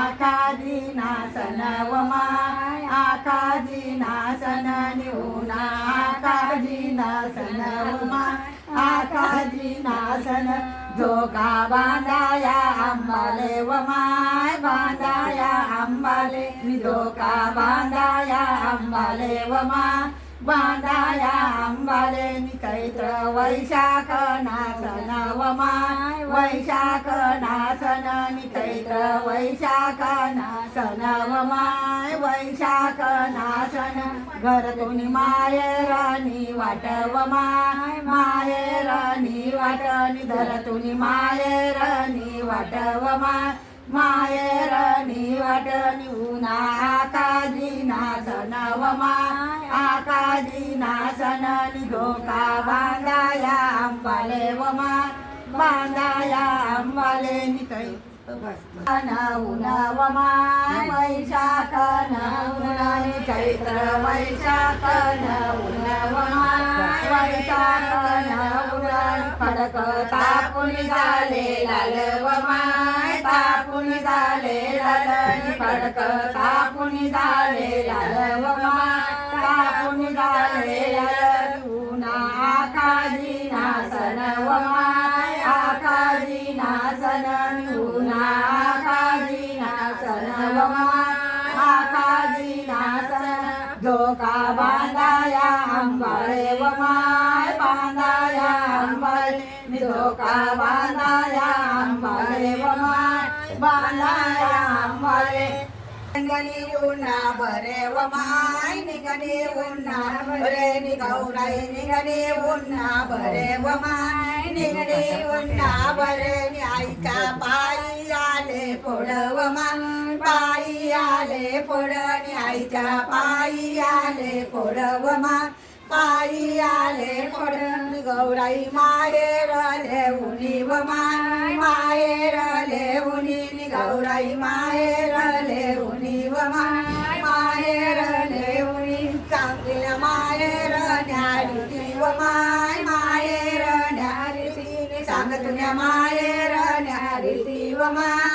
आकाजीनासन व माय आकाजीनासन निहुना आकाजीनासन व माय आकाजीनासन झोका बांधाया अंबाले व माय बांधाया अंबाले झोका बांधाया अंबाले व माय बांधाया अंबाले चैत्र वैशाख नासन व माय वैशाख नासन चैत्र वैशाख नासन व माय वैशाख नासन घरतून माहेरानी वाटव माय माहेरानी वाटणी घरतून माहेरानी वाटव माय माहेरानी वाटणी उन्हा आकाजीनासन व माय आकाजीनासन झोका बांधाया अंबाले व माय बांधाया अंबाले उन्हा व माय वैशाख उन्हा चैत्र वैशाख उन्हा व माय वैशाख उन्हा खडक तापून झाले लाल व माय तापून झाले लाल खडक तापून झाले लाल व माय तापून झाले लाल उन्हा आकाजीनासन व माय आकाजीनासन उन्हा आकाजीनासन व माय आकाजीनासन झोका बांधाया अंबाले व माय बांधाया अंबाले झोका बांधाया अंबाले व माय बांधाया अंबाले निगणी उन्हा भरे व माय निगणी उन्हा भरे निगौराई निगणी उन्हा भरे व माय निगणी उन्हा भरे आईच्या पायी आले फोड व माय पायी आले फोड आईच्या पायी आले फोड व माय पायी आले फोड गौराई माहेर उनी व माय माहेर उनी गौराई माहेर उनी व माय माहेर उनी चांगली माहेर न्यारी व माय माहेर न्यारी सांगत माहेर न्यारी व माय